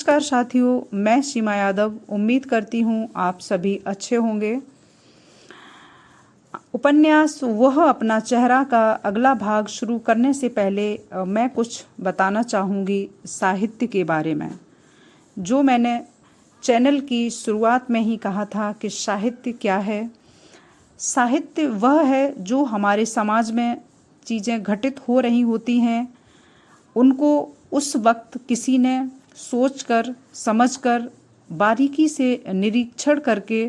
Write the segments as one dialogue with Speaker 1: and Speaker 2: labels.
Speaker 1: नमस्कार साथियों, मैं सीमा यादव। उम्मीद करती हूँ आप सभी अच्छे होंगे। उपन्यास वह अपना चेहरा का अगला भाग शुरू करने से पहले मैं कुछ बताना चाहूँगी साहित्य के बारे में। जो मैंने चैनल की शुरुआत में ही कहा था कि साहित्य क्या है। साहित्य वह है जो हमारे समाज में चीज़ें घटित हो रही होती हैं, उनको उस वक्त किसी ने सोचकर, समझकर, बारीकी से निरीक्षण करके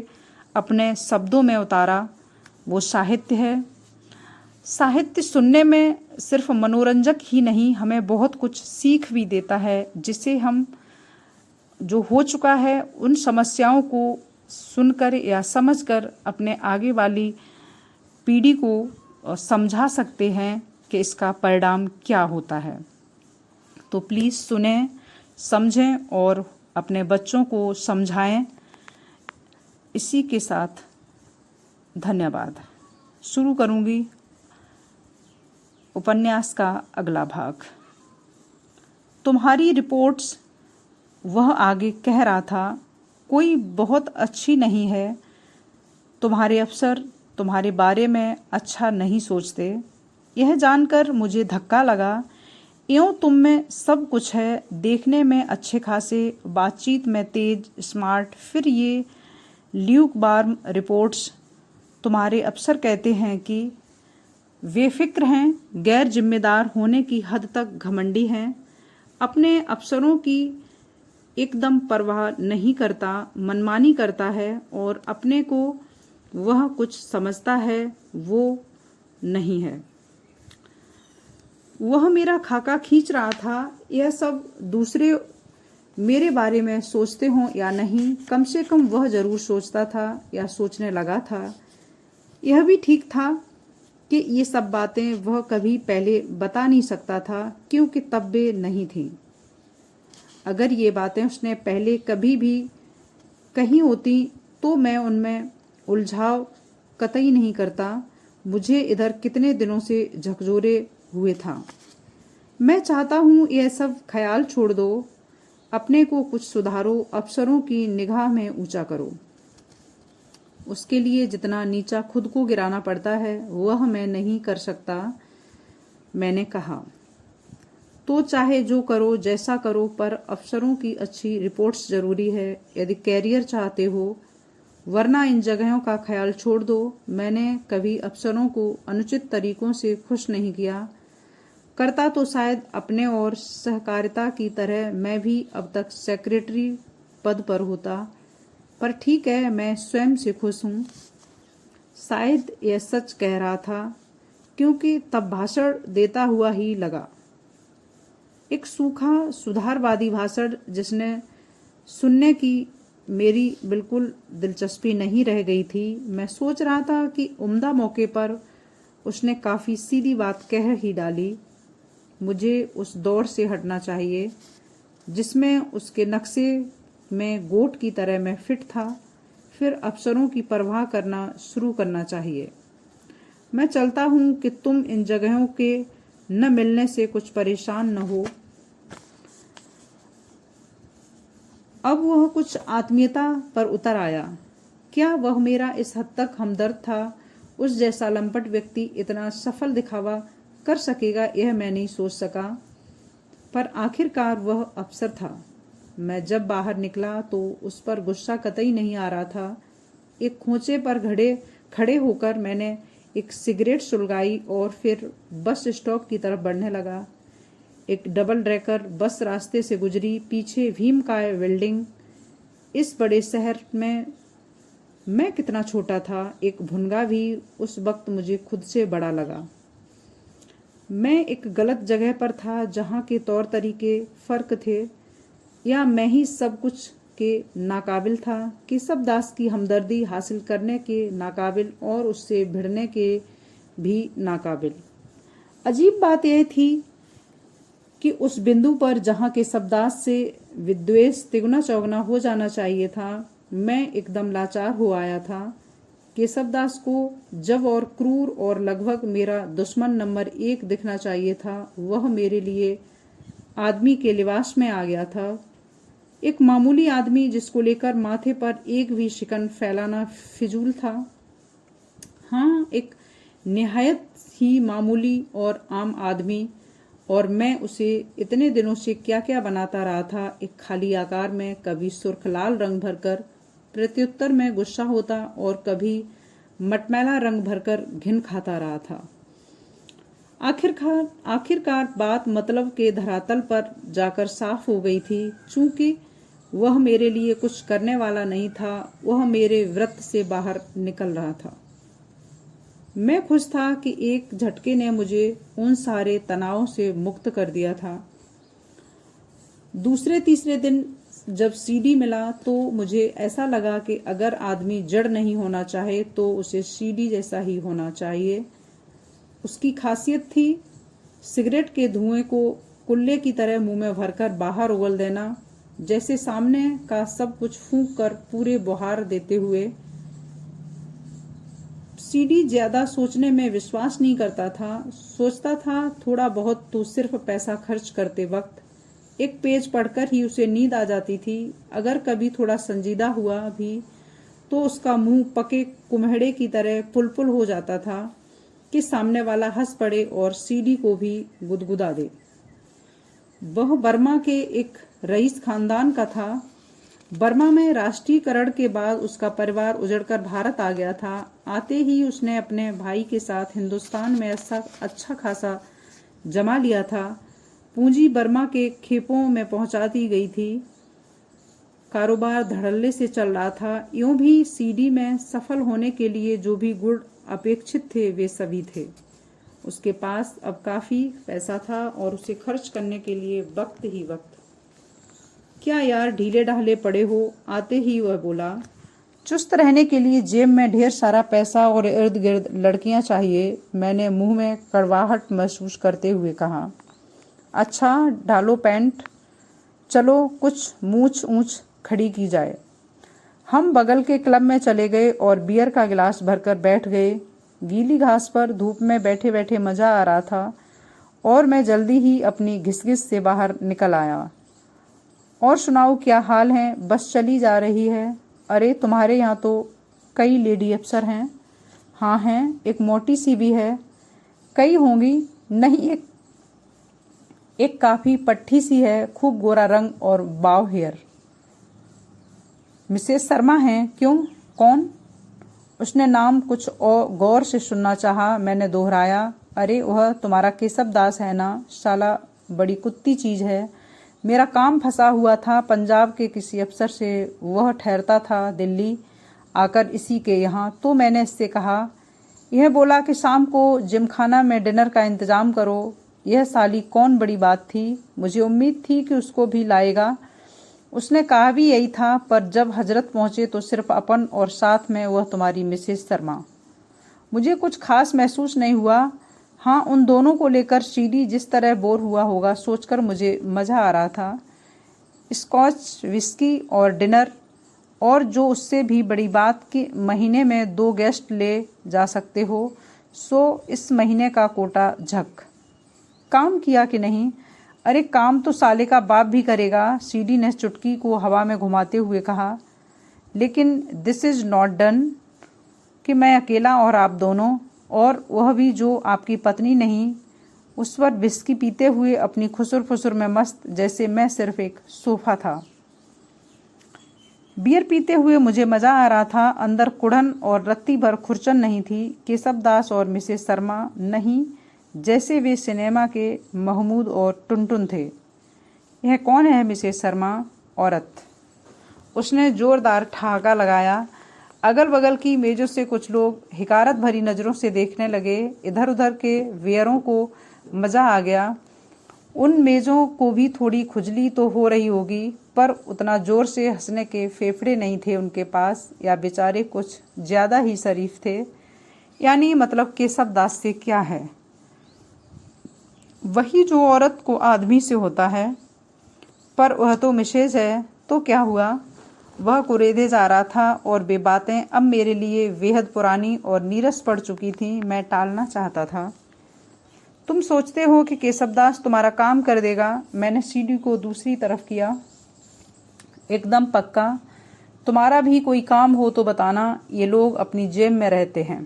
Speaker 1: अपने शब्दों में उतारा, वो साहित्य है। साहित्य सुनने में सिर्फ मनोरंजक ही नहीं, हमें बहुत कुछ सीख भी देता है, जिससे हम जो हो चुका है उन समस्याओं को सुनकर या समझकर अपने आगे वाली पीढ़ी को समझा सकते हैं कि इसका परिणाम क्या होता है। तो प्लीज़ सुनें, समझें और अपने बच्चों को समझाएं। इसी के साथ धन्यवाद। शुरू करूंगी उपन्यास का अगला भाग। तुम्हारी रिपोर्ट्स, वह आगे कह रहा था, कोई बहुत अच्छी नहीं है। तुम्हारे अफसर तुम्हारे बारे में अच्छा नहीं सोचते। यह जानकर मुझे धक्का लगा। यूँ तुम में सब कुछ है, देखने में अच्छे खासे, बातचीत में तेज, स्मार्ट, फिर ये ल्यूकवार्म रिपोर्ट्स। तुम्हारे अफसर कहते हैं कि बेफिक्र हैं, गैर जिम्मेदार होने की हद तक घमंडी हैं, अपने अफसरों की एकदम परवाह नहीं करता, मनमानी करता है और अपने को वह कुछ समझता है वो नहीं है। वह मेरा खाका खींच रहा था। यह सब दूसरे मेरे बारे में सोचते हों या नहीं, कम से कम वह जरूर सोचता था या सोचने लगा था। यह भी ठीक था कि ये सब बातें वह कभी पहले बता नहीं सकता था, क्योंकि तब वे नहीं थीं। अगर ये बातें उसने पहले कभी भी कही होती तो मैं उनमें उलझाव कतई नहीं करता। मुझे इधर कितने दिनों से झकझोरे हुए था। मैं चाहता हूँ यह सब ख्याल छोड़ दो, अपने को कुछ सुधारो, अफसरों की निगाह में ऊंचा करो। उसके लिए जितना नीचा खुद को गिराना पड़ता है वह मैं नहीं कर सकता। मैंने कहा, तो चाहे जो करो, जैसा करो, पर अफसरों की अच्छी रिपोर्ट्स जरूरी है यदि कैरियर चाहते हो, वरना इन जगहों का ख्याल छोड़ दो। मैंने कभी अफसरों को अनुचित तरीकों से खुश नहीं किया। करता तो शायद अपने और सहकारिता की तरह मैं भी अब तक सेक्रेटरी पद पर होता, पर ठीक है, मैं स्वयं से खुश हूँ। शायद यह सच कह रहा था, क्योंकि तब भाषण देता हुआ ही लगा। एक सूखा सुधारवादी भाषण जिसने सुनने की मेरी बिल्कुल दिलचस्पी नहीं रह गई थी। मैं सोच रहा था कि उम्दा मौके पर उसने काफ़ी सीधी बात कह ही डाली। मुझे उस दौर से हटना चाहिए जिसमें उसके नक्शे में गोट की तरह मैं फिट था। फिर अफसरों की परवाह करना शुरू करना चाहिए। मैं चलता हूँ कि तुम इन जगहों के न मिलने से कुछ परेशान न हो। अब वह कुछ आत्मीयता पर उतर आया। क्या वह मेरा इस हद तक हमदर्द था? उस जैसा लंपट व्यक्ति इतना सफल दिखावा कर सकेगा, यह मैं नहीं सोच सका। पर आखिरकार वह अफसर था। मैं जब बाहर निकला तो उस पर गुस्सा कतई नहीं आ रहा था। एक खोचे पर खड़े होकर मैंने एक सिगरेट सुलगाई और फिर बस स्टॉप की तरफ बढ़ने लगा। एक डबल डेकर बस रास्ते से गुजरी, पीछे भीमकाय बिल्डिंग। इस बड़े शहर में मैं कितना छोटा था। एक भुनगा भी उस वक्त मुझे खुद से बड़ा लगा। मैं एक गलत जगह पर था जहाँ के तौर तरीके फर्क थे, या मैं ही सब कुछ के नाकाबिल था। केशव दास की हमदर्दी हासिल करने के नाकाबिल और उससे भिड़ने के भी नाकाबिल। अजीब बात यह थी कि उस बिंदु पर जहाँ केशव दास से विद्वेष तिगुना चौगुना हो जाना चाहिए था, मैं एकदम लाचार हो आया था। केशव दास को जब और क्रूर और लगभग मेरा दुश्मन नंबर 1 दिखना चाहिए था, वह मेरे लिए आदमी के लिबास में आ गया था। एक मामूली आदमी जिसको लेकर माथे पर एक भी शिकन फैलाना फिजूल था। हाँ, एक निहायत ही मामूली और आम आदमी, और मैं उसे इतने दिनों से क्या क्या बनाता रहा था। एक खाली आकार में कभी सुर्ख लाल रंग भरकर प्रत्युत्तर में गुस्सा होता और कभी मटमैला रंग भरकर घिन खाता रहा था। आखिरकार बात मतलब के धरातल पर जाकर साफ हो गई थी। चूंकि वह मेरे लिए कुछ करने वाला नहीं था, वह मेरे व्रत से बाहर निकल रहा था। मैं खुश था कि एक झटके ने मुझे उन सारे तनावों से मुक्त कर दिया था। दूसरे तीसरे दिन जब सीडी मिला तो मुझे ऐसा लगा कि अगर आदमी जड़ नहीं होना चाहे तो उसे सीडी जैसा ही होना चाहिए। उसकी खासियत थी सिगरेट के धुएं को कुल्ले की तरह मुंह में भरकर बाहर उगल देना, जैसे सामने का सब कुछ फूंक कर पूरे बुहार देते हुए। सीडी ज्यादा सोचने में विश्वास नहीं करता था। सोचता था थोड़ा बहुत तो सिर्फ पैसा खर्च करते वक्त। एक पेज पढ़कर ही उसे नींद आ जाती थी। अगर कभी थोड़ा संजीदा हुआ भी तो उसका मुंह पके कुम्हड़े की तरह पुल हो जाता था कि सामने वाला हंस पड़े और सीडी को भी गुदगुदा दे। वह बर्मा के एक रईस खानदान का था। बर्मा में राष्ट्रीयकरण के बाद उसका परिवार उजड़कर भारत आ गया था। आते ही उसने अपने भाई के साथ हिंदुस्तान में अच्छा खासा जमा लिया था। पूंजी बर्मा के खेपों में पहुंचा दी गई थी। कारोबार धड़ल्ले से चल रहा था। यूं भी सीडी में सफल होने के लिए जो भी गुण अपेक्षित थे वे सभी थे। उसके पास अब काफी पैसा था और उसे खर्च करने के लिए वक्त ही वक्त। क्या यार ढीले ढाले पड़े हो? आते ही वह बोला। चुस्त रहने के लिए जेब में ढेर सारा पैसा और इर्द गिर्द लड़कियां चाहिए। मैंने मुंह में कड़वाहट महसूस करते हुए कहा। अच्छा डालो पैंट, चलो कुछ मूछ ऊंच खड़ी की जाए। हम बगल के क्लब में चले गए और बियर का गिलास भरकर बैठ गए। गीली घास पर धूप में बैठे बैठे मजा आ रहा था और मैं जल्दी ही अपनी घिसघिस से बाहर निकल आया। और सुनाओ क्या हाल है? बस चली जा रही है। अरे तुम्हारे यहाँ तो कई लेडी अफसर हैं। हाँ हैं, एक मोटी सी भी है। कई होंगी। नहीं, एक काफी पट्टी सी है, खूब गोरा रंग और बाव हेयर। मिसेस शर्मा हैं। क्यों? कौन? उसने नाम कुछ और गौर से सुनना चाहा। मैंने दोहराया। अरे वह तुम्हारा केशव दास है ना? साला बड़ी कुत्ती चीज है। मेरा काम फंसा हुआ था पंजाब के किसी अफसर से। वह ठहरता था दिल्ली आकर इसी के यहाँ। तो मैंने इससे कहा, यह बोला कि शाम को जिमखाना में डिनर का इंतजाम करो। यह साली कौन बड़ी बात थी। मुझे उम्मीद थी कि उसको भी लाएगा। उसने कहा भी यही था, पर जब हजरत पहुंचे तो सिर्फ अपन और साथ में वह तुम्हारी मिसेस शर्मा। मुझे कुछ खास महसूस नहीं हुआ। हाँ, उन दोनों को लेकर सीडी जिस तरह बोर हुआ होगा सोचकर मुझे मजा आ रहा था। स्कॉच विस्की और डिनर, और जो उससे भी बड़ी बात कि महीने में 2 गेस्ट ले जा सकते हो। सो इस महीने का कोटा झक। काम किया कि नहीं? अरे काम तो साले का बाप भी करेगा। सीडी ने चुटकी को हवा में घुमाते हुए कहा। लेकिन दिस इज नॉट डन कि मैं अकेला और आप दोनों, और वह भी जो आपकी पत्नी नहीं। उस पर विस्की पीते हुए अपनी खुसुर फुसुर में मस्त, जैसे मैं सिर्फ एक सोफा था। बियर पीते हुए मुझे मजा आ रहा था। अंदर कुढ़न और रत्ती भर खुरचन नहीं थी। केशव दास और मिसेस शर्मा नहीं, जैसे वे सिनेमा के महमूद और टुनटुन थे। यह कौन है मिसेस शर्मा? औरत। उसने जोरदार ठहाका लगाया। अगल बगल की मेजों से कुछ लोग हिकारत भरी नजरों से देखने लगे। इधर उधर के वेयरों को मजा आ गया। उन मेजों को भी थोड़ी खुजली तो हो रही होगी, पर उतना जोर से हंसने के फेफड़े नहीं थे उनके पास, या बेचारे कुछ ज्यादा ही शरीफ थे। यानी मतलब केशव दास से क्या है? वही जो औरत को आदमी से होता है। पर वह तो मिसेज है। तो क्या हुआ? वह कुरेदे जा रहा था और वे बातें अब मेरे लिए बेहद पुरानी और नीरस पड़ चुकी थीं। मैं टालना चाहता था। तुम सोचते हो कि केशव दास तुम्हारा काम कर देगा? मैंने सीडी को दूसरी तरफ किया। एकदम पक्का। तुम्हारा भी कोई काम हो तो बताना, ये लोग अपनी जेब में रहते हैं।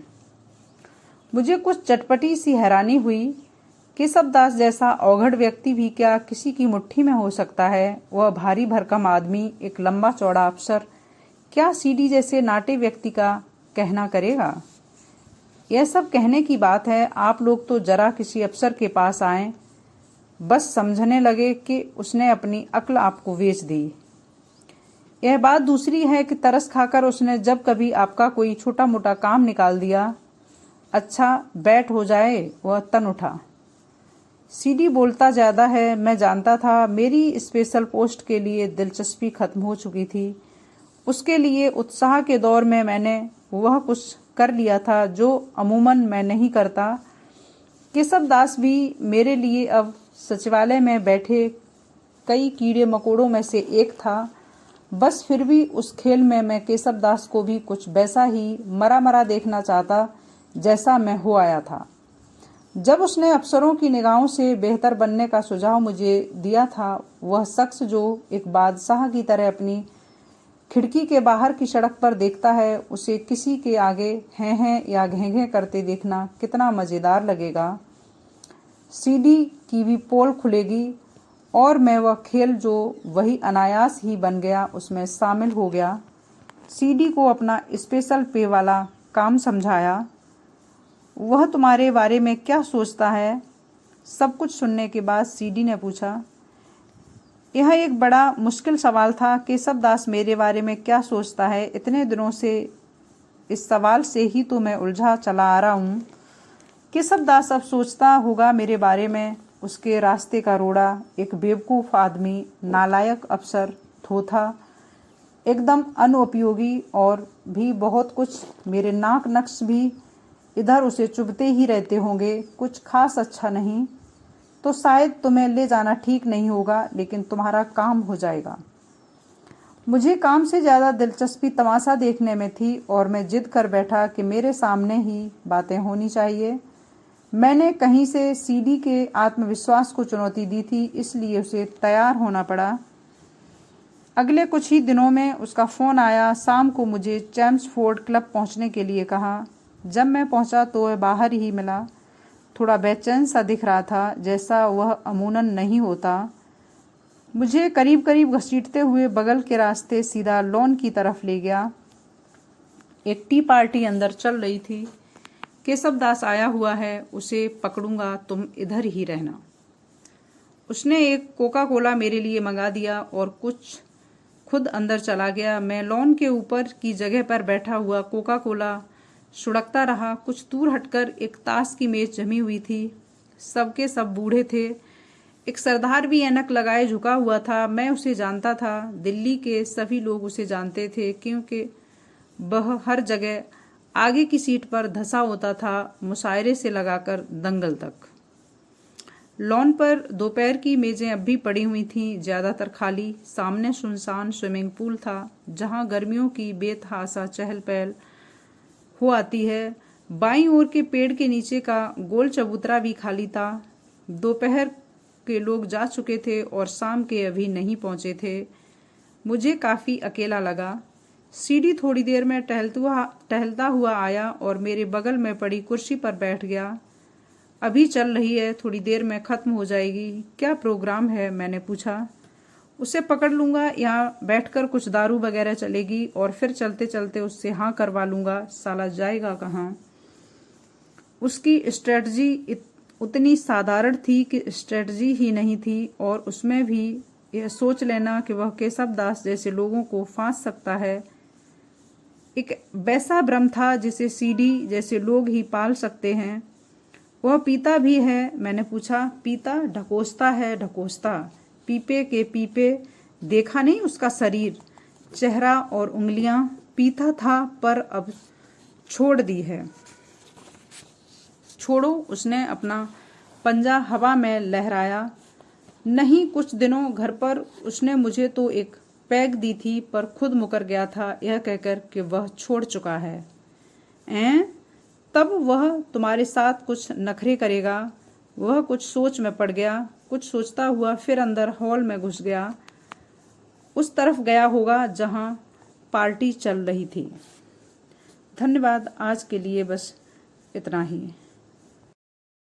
Speaker 1: मुझे कुछ चटपटी सी हैरानी हुई। केशवदास जैसा औघड़ व्यक्ति भी क्या किसी की मुट्ठी में हो सकता है? वह भारी भरकम आदमी, एक लंबा चौड़ा अफसर, क्या सीडी जैसे नाटे व्यक्ति का कहना करेगा? यह सब कहने की बात है। आप लोग तो जरा किसी अफसर के पास आए, बस समझने लगे कि उसने अपनी अक्ल आपको बेच दी। यह बात दूसरी है कि तरस खाकर उसने जब कभी आपका कोई छोटा मोटा काम निकाल दिया। अच्छा बैठ हो जाए, वह तन उठा। सीडी बोलता ज्यादा है, मैं जानता था। मेरी स्पेशल पोस्ट के लिए दिलचस्पी खत्म हो चुकी थी। उसके लिए उत्साह के दौर में मैंने वह कुछ कर लिया था जो अमूमन मैं नहीं करता। केशवदास भी मेरे लिए अब सचिवालय में बैठे कई कीड़े मकोड़ों में से एक था। बस फिर भी उस खेल में मैं केशवदास को भी कुछ वैसा ही मरा मरा देखना चाहता जैसा मैं हो आया था। जब उसने अफसरों की निगाहों से बेहतर बनने का सुझाव मुझे दिया था, वह शख्स जो एक बादशाह की तरह अपनी खिड़की के बाहर की सड़क पर देखता है, उसे किसी के आगे हैं या घें करते देखना कितना मजेदार लगेगा। सीडी की भी पोल खुलेगी और मैं वह खेल जो वही अनायास ही बन गया उसमें शामिल हो गया। सीडी को अपना स्पेशल पे वाला काम समझाया। वह तुम्हारे बारे में क्या सोचता है? सब कुछ सुनने के बाद सीडी ने पूछा। यह एक बड़ा मुश्किल सवाल था। केशवदास मेरे बारे में क्या सोचता है? इतने दिनों से इस सवाल से ही तो मैं उलझा चला आ रहा हूँ। केशवदास अब सोचता होगा मेरे बारे में, उसके रास्ते का रोड़ा, एक बेवकूफ़ आदमी, नालायक अफसर, थोथा, एकदम अनुपयोगी और भी बहुत कुछ। मेरे नाक नक्श भी इधर उसे चुभते ही रहते होंगे। कुछ खास अच्छा नहीं। तो शायद तुम्हें ले जाना ठीक नहीं होगा, लेकिन तुम्हारा काम हो जाएगा। मुझे काम से ज़्यादा दिलचस्पी तमाशा देखने में थी और मैं जिद कर बैठा कि मेरे सामने ही बातें होनी चाहिए। मैंने कहीं से सीडी के आत्मविश्वास को चुनौती दी थी, इसलिए उसे तैयार होना पड़ा। अगले कुछ ही दिनों में उसका फ़ोन आया। शाम को मुझे चैम्सफोर्ड क्लब पहुंचने के लिए कहा। जब मैं पहुंचा तो वह बाहर ही मिला। थोड़ा बेचैन सा दिख रहा था, जैसा वह अमूनन नहीं होता। मुझे करीब करीब घसीटते हुए बगल के रास्ते सीधा लॉन की तरफ ले गया। एक टी पार्टी अंदर चल रही थी। केशवदास आया हुआ है, उसे पकड़ूंगा, तुम इधर ही रहना। उसने एक कोका कोला मेरे लिए मंगा दिया और कुछ खुद अंदर चला गया। मैं लॉन के ऊपर की जगह पर बैठा हुआ कोका कोला सुड़कता रहा। कुछ दूर हटकर एक ताश की मेज जमी हुई थी। सबके सब बूढ़े थे। एक सरदार भी ऐनक लगाए झुका हुआ था। मैं उसे जानता था। दिल्ली के सभी लोग उसे जानते थे, क्योंकि वह हर जगह आगे की सीट पर धंसा होता था, मुशायरे से लगाकर दंगल तक। लॉन पर दोपहर की मेजें अब भी पड़ी हुई थीं, ज्यादातर खाली। सामने सुनसान स्विमिंग पूल था, जहां गर्मियों की बेतहासा चहल पहल हो आती है। बाईं ओर के पेड़ के नीचे का गोल चबूतरा भी खाली था। दोपहर के लोग जा चुके थे और शाम के अभी नहीं पहुंचे थे। मुझे काफी अकेला लगा। सीडी थोड़ी देर में टहलता हुआ आया और मेरे बगल में पड़ी कुर्सी पर बैठ गया। अभी चल रही है, थोड़ी देर में खत्म हो जाएगी। क्या प्रोग्राम है? मैंने पूछा। उसे पकड़ लूंगा, यहाँ बैठकर कुछ दारू वगैरह चलेगी और फिर चलते चलते उससे हाँ करवा लूंगा। साला जाएगा कहाँ? उसकी स्ट्रेटजी उतनी साधारण थी कि स्ट्रेटजी ही नहीं थी, और उसमें भी यह सोच लेना कि वह केशवदास जैसे लोगों को फांस सकता है, एक वैसा भ्रम था जिसे सीडी जैसे लोग ही पाल सकते हैं। वह पीता भी है? मैंने पूछा। पीता? ढकोसता है, ढकोसता। पीपे के पीपे। देखा नहीं उसका शरीर, चेहरा और उंगलियां? पीता था पर अब छोड़ दी है। छोड़ो। उसने अपना पंजा हवा में लहराया। नहीं, कुछ दिनों घर पर उसने मुझे तो एक पैग दी थी, पर खुद मुकर गया था यह कहकर कि वह छोड़ चुका है। तब वह तुम्हारे साथ कुछ नखरे करेगा। वह कुछ सोच में पड़ गया। कुछ सोचता हुआ फिर अंदर हॉल में घुस गया। उस तरफ गया होगा जहां पार्टी चल रही थी। धन्यवाद। आज के लिए बस इतना ही।